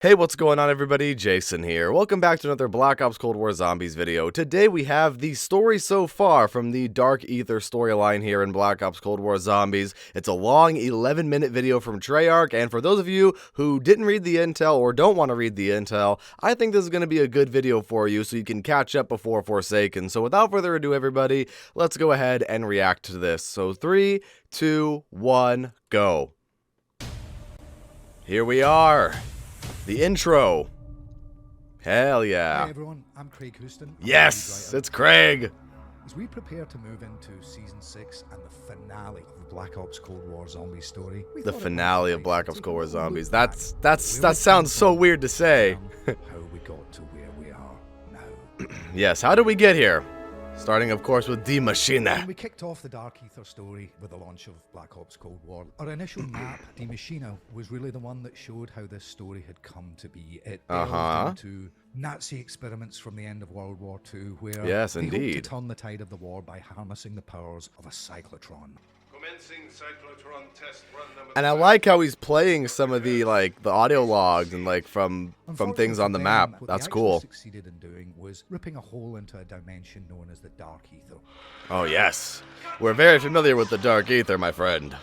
Hey, what's going on everybody? Jason here. Welcome back to another Black Ops Cold War Zombies video. Today we have the story so far from the Dark Aether storyline here in Black Ops Cold War Zombies. It's a long 11-minute video from Treyarch, and for those of you who didn't read the intel or don't want to read the intel, I think this is going to be a good video for you so you can catch up before Forsaken. So without further ado everybody, let's go ahead and react to this. So 3, 2, 1, go. Here we are. The intro. Hell yeah. Hey everyone, I'm Craig Houston. Yes, it's Craig. As we prepare to move into Season 6 and the finale of the Black Ops Cold War Zombie story. The finale of Black Ops Cold War Zombies. That sounds so weird to say. How we got to where we are now. Yes, how did we get here? Starting, of course, with Die Maschine. When we kicked off the Dark Aether story with the launch of Black Ops Cold War, our initial map, Die Maschine, was really the one that showed how this story had come to be. It delved into Nazi experiments from the end of World War II, where they hoped to turn the tide of the war by harnessing the powers of a cyclotron. And I like how he's playing some of the the audio logs and from things on the map. That's cool. What they succeeded in doing was ripping a hole into a dimension known as the Dark Aether. Oh yes, we're very familiar with the Dark Aether, my friend.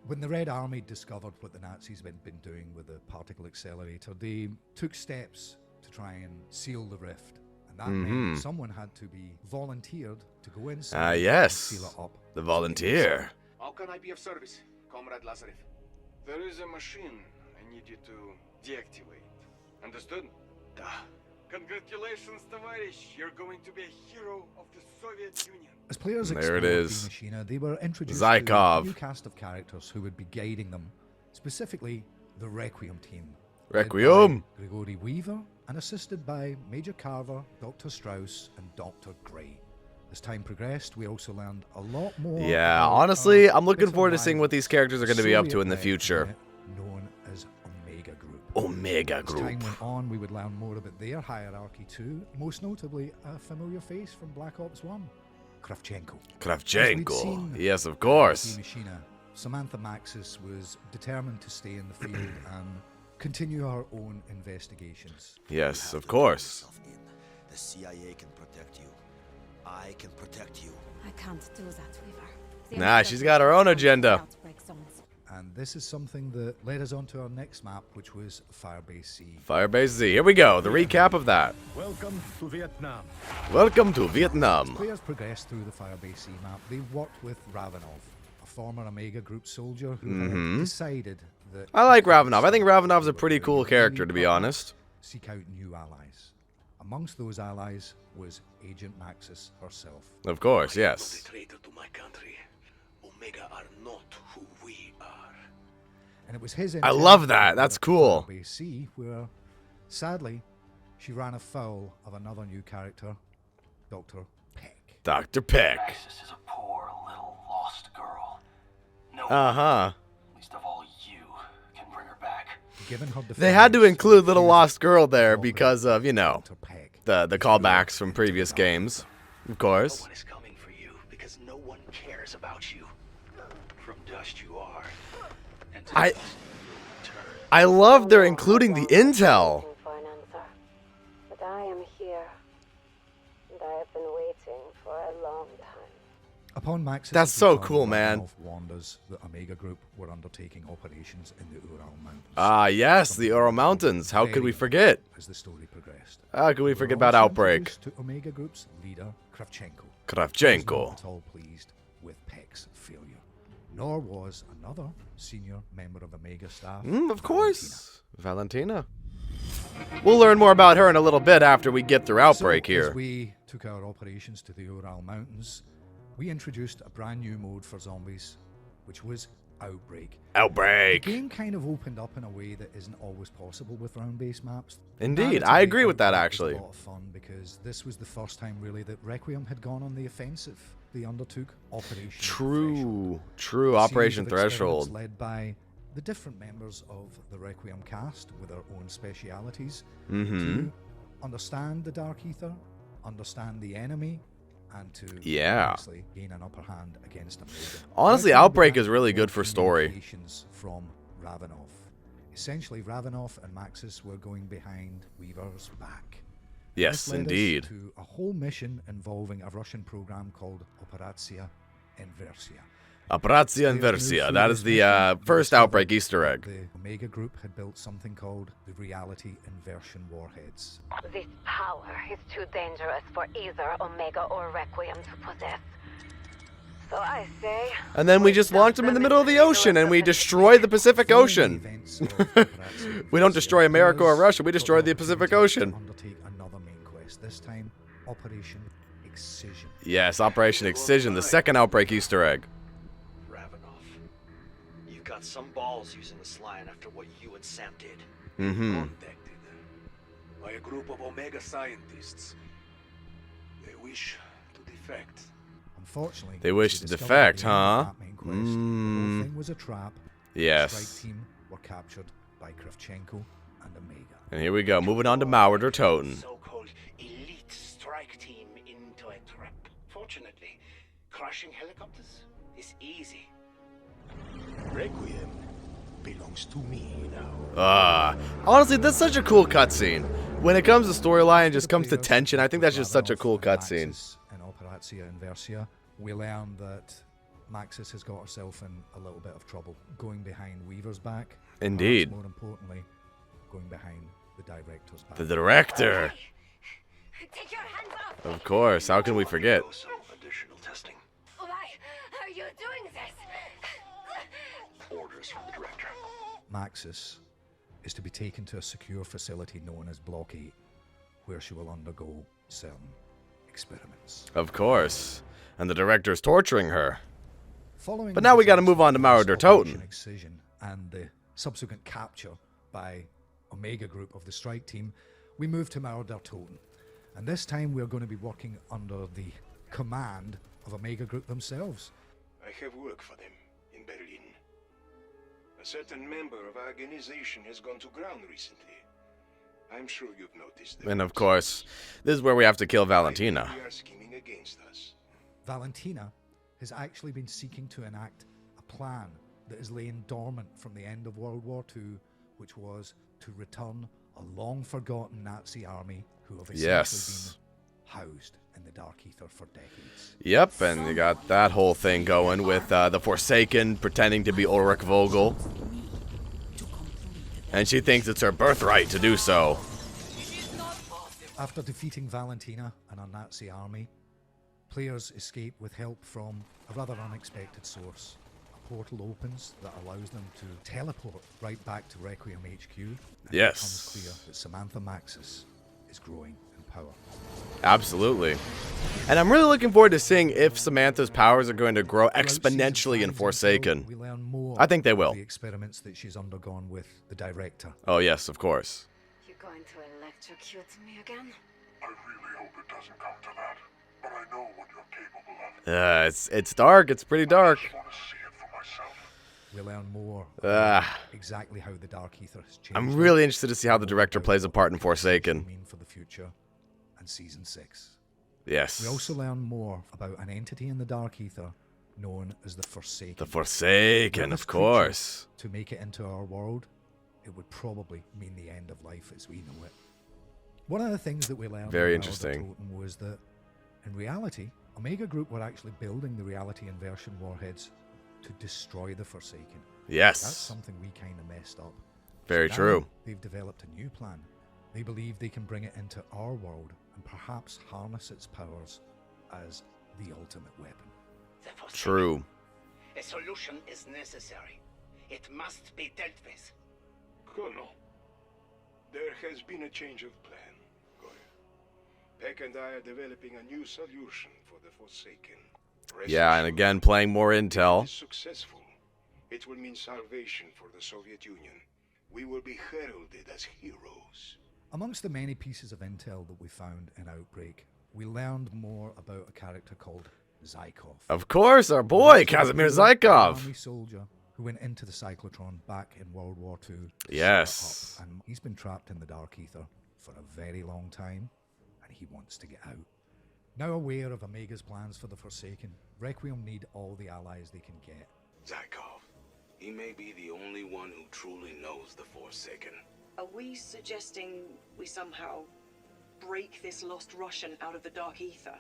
When the Red Army discovered what the Nazis had been doing with the particle accelerator, they took steps to try and seal the rift. And that meant someone had to be volunteered to go inside and seal it up. The volunteer. How can I be of service, Comrade Lazarev? There is a machine I need you to deactivate. Understood? Da. Congratulations, Tavarish. You're going to be a hero of the Soviet Union. As players explored the machine, they were introduced to a new cast of characters who would be guiding them, specifically the Requiem team. Requiem! Grigori Weaver, and assisted by Major Carver, Dr. Strauss, and Dr. Gray. As time progressed, we also learned a lot more. Yeah, honestly, I'm looking forward to seeing what these characters are going to be up to in the future. Known as Omega Group. Omega Group. As time went on, we would learn more about their hierarchy too, most notably a familiar face from Black Ops 1, Kravchenko. Kravchenko, yes, of course. Samantha Maxis was determined to stay in the field and continue our own investigations. Yes, of course. The CIA can protect you. I can protect you. I can't do that, Weaver. Nah, she's got her own agenda. And this is something that led us on to our next map, which was Firebase Z. Firebase Z. Here we go. The recap of that. Welcome to Vietnam. Welcome to Vietnam. As players progressed through the Firebase Z map, they worked with Ravenov, a former Omega Group soldier who had decided that... I like Ravenov. I think Ravenov's a pretty cool character, to be honest. Seek out new allies. Amongst those allies was Agent Maxis herself. Of course, yes. Traitor to my country. Omega are not who we are. And it was his I love that. That's cool. C, where sadly she ran afoul of another new character, Dr. Peck. Dr. Peck. Maxis is a poor little lost girl. No least of all you, can bring her back. Given her they had to include little lost girl there because of, you know, the callbacks from previous games, of course. No one is coming for you because no one cares about you. From dust you are. And to dust you return. I love they're including the intel. For an answer, but I am here, and I have been waiting for a long time. Upon Maxis, that's so cool, man. Wanders, the Omega Group were undertaking operations in the Ural Mountains. Ah, yes, the Ural Mountains. How could we forget? As the story progressed. How could we forget about Outbreak? To Omega Group's leader, Kravchenko. Kravchenko. Not at all pleased with Peck's failure. Nor was another senior member of Omega staff. Of course, Valentina. We'll learn more about her in a little bit after we get through Outbreak here. As we took our operations to the Ural Mountains, we introduced a brand new mode for zombies, which was Outbreak. Outbreak. The game kind of opened up in a way that isn't always possible with round-based maps. Indeed, I agree with that actually. It was a lot of fun because this was the first time really that Requiem had gone on the offensive. They undertook Operation Threshold. True. Operation Threshold. Led by the different members of the Requiem cast with their own specialities to understand the Dark Aether, understand the enemy, and to obviously gain an upper hand against Omega. Honestly, Outbreak is really good for story. From Ravenov. Essentially, Ravenov and Maxis were going behind Weaver's back. Yes, This led us indeed. to a whole mission involving a Russian program called Operatia Inversia. Operatia Players moved Inversia. through That this is the mission and first discovered Outbreak Easter egg. The Omega Group had built something called the Reality Inversion Warheads. This power is too dangerous for either Omega or Requiem to possess. So I say... And then we just launched them in the middle of the ocean and we destroyed the Pacific Ocean. Events of Operatia We don't Inversia, destroy America or players Russia, we got destroy the opportunity Pacific to Ocean. Undertake another main quest, this time Operation Excision. Yes, Operation Excision, the second Outbreak Easter egg. Ravenov, you've got some balls using this line after what you and Sam did. Mm-hmm. Contacted by a group of Omega scientists. They wish to defect. Unfortunately, They wish we to discovered defect, at the end of huh? that main quest, the whole thing was a trap. The Yes. strike team were captured by Kravchenko and Omega. And here we go, moving on to Mauer or Toten. So-called elite strike team into a trap. Fortunately, crushing helicopters is easy. Requiem belongs to me now. Honestly, that's such a cool cutscene. When it comes to storyline, it just comes to tension. I think that's just such a cool cutscene. In Operatia Inversia, we learned that Maxis has got herself in a little bit of trouble, going behind Weaver's back. Indeed. Perhaps more importantly, going behind the director's back. The director. Take your hands off! Of course, how can we forget? Some additional testing. Why are you doing this? Orders from the director. Maxis is to be taken to a secure facility known as Block 8, where she will undergo certain experiments. Of course. And the director's torturing her. Following But now we gotta the move on to Mauer der Operation Toten. Excision and the subsequent capture by Omega Group of the strike team, we move to Mauer der Toten. And this time we're going to be working under the command of Omega Group themselves. I have work for them in Berlin. A certain member of our organization has gone to ground recently. I'm sure you've noticed that. And of course, this is where we have to kill Valentina. They are scheming against us. Valentina has actually been seeking to enact a plan that is laying dormant from the end of World War II, which was to return a long-forgotten Nazi army who have essentially Yes. been housed in the Dark Aether for decades. Yep, and you got that whole thing going with the Forsaken pretending to be Ulrich Vogel. And she thinks it's her birthright to do so. After defeating Valentina and her Nazi army, players escape with help from a rather unexpected source. A portal opens that allows them to teleport right back to Requiem HQ. And Yes. it becomes clear that Samantha Maxis is growing in power. Absolutely. And I'm really looking forward to seeing if Samantha's powers are going to grow Throughout season exponentially in 5 Forsaken. we learn more I think they will. of the experiments that she's undergone with the director. Oh yes, of course. You going to electrocute me again? I really hope it doesn't come to that, but I know what you're capable of. It's dark. It's pretty dark. I just want to see it for myself. We learn more about exactly how the Dark Aether has changed. I'm really interested to see how the director plays a part in Forsaken. Mean for the future and season 6. Yes. We also learn more about an entity in the Dark Aether known as the Forsaken. The Forsaken, This of creature, course. To make it into our world, it would probably mean the end of life as we know it. One of the things that we learned Very in Mauer der interesting. Toten was that, in reality, Omega Group were actually building the Reality Inversion warheads to destroy the Forsaken. That's Yes. something we kind of messed up. Very Now true. They've developed a new plan. They believe they can bring it into our world and perhaps harness its powers as the ultimate weapon. The Forsaken. True. A solution is necessary. It must be dealt with. Colonel, there has been a change of plan, Goya. Peck and I are developing a new solution for the Forsaken. Rest Yeah, and assured, again, playing more if it intel. is successful, it will mean salvation for the Soviet Union. We will be heralded as heroes. Amongst the many pieces of intel that we found in Outbreak, we learned more about a character called Zykov. Of course, our boy, He's a Kazimir pure Zykov. Army soldier who went into the cyclotron back in World War II. to set it Yes. up, and he's been trapped in the Dark Aether for a very long time, and he wants to get out. Now aware of Omega's plans for the Forsaken, Requiem need all the allies they can get. Zykov, He may be the only one who truly knows the Forsaken. Are we suggesting we somehow break this lost Russian out of the Dark Aether?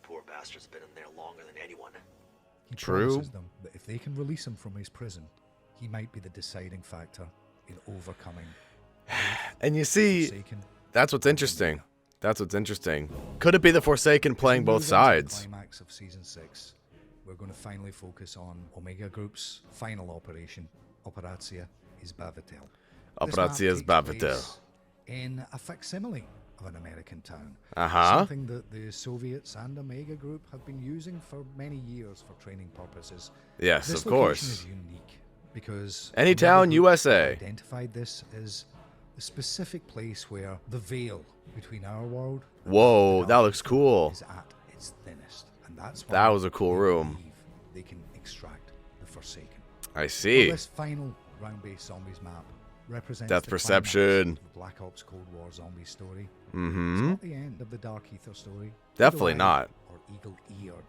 Poor bastard's been in there longer than anyone. He True. promises them that if they can release him from his prison, he might be the deciding factor in overcoming. And you see, Forsaken. that's what's interesting. That's what's interesting. Could it be the Forsaken playing As we both move on to the sides? climax of season 6, we're going to finally focus on Omega Group's final operation, Operacja Izbavitelj. This map Operacja takes Izbavitelj. place in a facsimile of an American town. Uh-huh. Something that the Soviets and Omega Group have been using for many years for training purposes. Yes, This of location course. is unique because Any Omega town, Group USA. identified this as the specific place where the veil between our world and Whoa, the that Dark looks Aether cool. is at its thinnest, and that's why That was a cool they room. believe they can extract the Forsaken. I Well, see. this final round-based zombies map represents Depth the perception. climax of Black Ops Cold War zombie story. Mm-hmm. It's not the end of the Dark Aether story. Definitely Eagle-eyed not. Or eagle-eared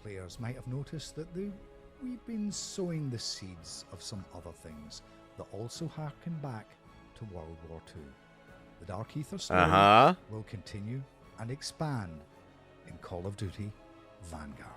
players might have noticed that we've been sowing the seeds of some other things that also harken back to World War II. The Dark Aether story Uh-huh. will continue and expand in Call of Duty Vanguard.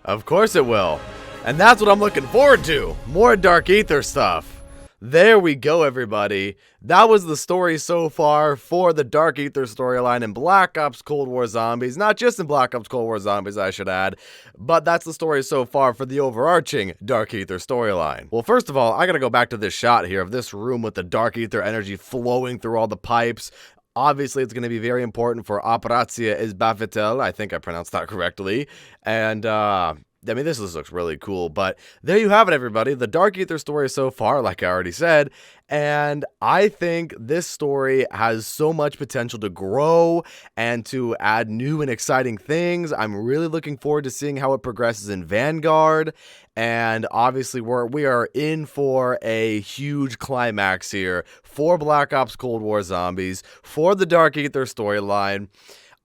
Of course it will. And that's what I'm looking forward to. More Dark Aether stuff. There we go, everybody. That was the story so far for the Dark Aether storyline in Black Ops Cold War Zombies. Not just in Black Ops Cold War Zombies, I should add. But that's the story so far for the overarching Dark Aether storyline. Well, first of all, I gotta go back to this shot here of this room with the Dark Aether energy flowing through all the pipes. Obviously, it's going to be very important for Operacja Izbavitelj. I think I pronounced that correctly. And, I mean, this looks really cool, but there you have it, everybody. The Dark Aether story so far, like I already said, and I think this story has so much potential to grow and to add new and exciting things. I'm really looking forward to seeing how it progresses in Vanguard, and obviously we are in for a huge climax here for Black Ops Cold War Zombies, for the Dark Aether storyline.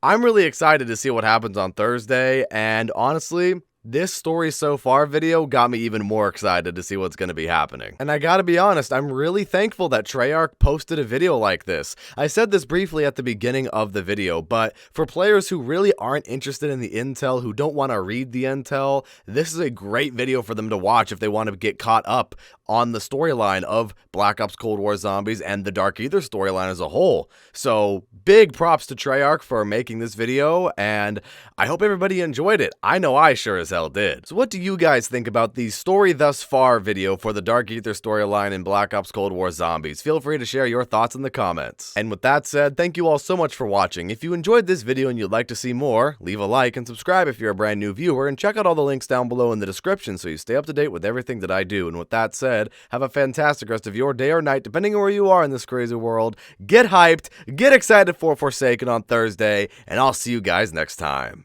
I'm really excited to see what happens on Thursday, and honestly, this story so far video got me even more excited to see what's going to be happening. And I gotta be honest, I'm really thankful that Treyarch posted a video like this. I said this briefly at the beginning of the video, but for players who really aren't interested in the intel, who don't want to read the intel, this is a great video for them to watch if they want to get caught up on the storyline of Black Ops Cold War Zombies and the Dark Aether storyline as a whole. So big props to Treyarch for making this video, and I hope everybody enjoyed it. I know I sure as hell did. So what do you guys think about the story thus far video for the Dark Aether storyline in Black Ops Cold War Zombies? Feel free to share your thoughts in the comments. And with that said, thank you all so much for watching. If you enjoyed this video and you'd like to see more, leave a like and subscribe if you're a brand new viewer, and check out all the links down below in the description so you stay up to date with everything that I do. And with that said, have a fantastic rest of your day or night, depending on where you are in this crazy world. Get hyped, get excited for Forsaken on Thursday, and I'll see you guys next time.